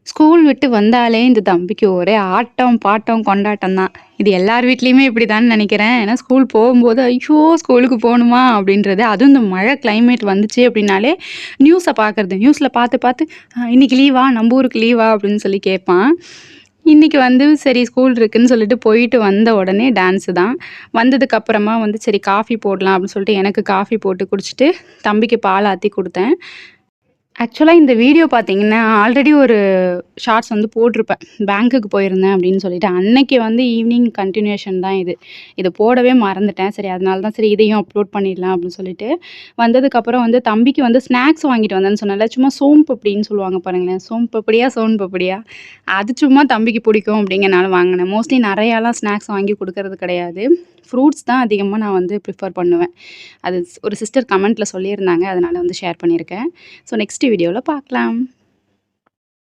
School விட்டு வந்தாலே இந்த தம்பிக்கு ஒரே ஆட்டம், பாட்டம், கொண்டாட்டம் தான். இது எல்லார் வீட்லயுமே இப்படிதான்னு நெனைக்கிறேன். ஏன்னா ஸ்கூல் போகும்போது, "ஐயோ! ஸ்கூலுக்கு போணுமா?" அப்படின்றது. அதுவும் இந்த மழை கிளைமேட் வந்துச்சு அப்படின்னாலே, நியூஸ பார்க்கறது. நியூஸ்ல பார்த்து, பார்த்து இன்னைக்கு லீவா? நம்ப ஊருக்கு லீவா?" அப்படின்னு சொல்லி கேட்பான். இன்னைக்கு வந்து சரி ஸ்கூல் இருக்குன்னு சொல்லிட்டு போயிட்டு வந்த உடனே டான்ஸு தான். வந்ததுக்கு அப்புறமா வந்து சரி காஃபி போடலாம் அப்படின்னு சொல்லிட்டு எனக்கு காஃபி போட்டு குடிச்சுட்டு, தம்பிக்கு பால் ஆத்தி குடுத்தேன். ஆக்சுவலா இந்த வீடியோ பார்த்தீங்கன்னா, ஆல்ரெடி ஒரு ஷார்ட்ஸ் வந்து போட்டிருப்பேன். பேங்க்குக்கு போயிருந்தேன் அப்படின்னு சொல்லிட்டு. அன்னைக்கு வந்து ஈவினிங் கன்டினியூஷன் தான் இது. இத போடவே மறந்துட்டேன். சரி அதனால தான் சரி இதையும் அப்லோட் பண்ணிடலாம் அப்படின்னு சொல்லிட்டு. வந்ததுக்கப்புறம் வந்து தம்பிக்கு வந்து ஸ்நாக்ஸ் வாங்கிட்டு வந்தேன்னு சொன்னேன்ல. சும்மா சோன் பப்படின்னு சொல்லுவாங்க பாருங்களேன். சோன் பப்படியா, சோன் பப்படியா? அது சும்மா தம்பிக்கு பிடிக்கும் அப்படிங்கிறனால வாங்குனேன். மோஸ்ட்லி நெறையாலாம் ஸ்நாக்ஸ் வாங்கி குடுக்கறது கிடையாது. ஃப்ரூட்ஸ் தான் அதிகமா நான் வந்து ப்ரிஃபர் பண்ணுவேன். அது ஒரு சிஸ்டர் கமெண்ட்ல சொல்லியிருந்தாங்க. அதனால வந்து ஷேர் பண்ணியிருக்கேன். ஸோ நெக்ஸ்ட் வீடியோல பார்க்கலாம்.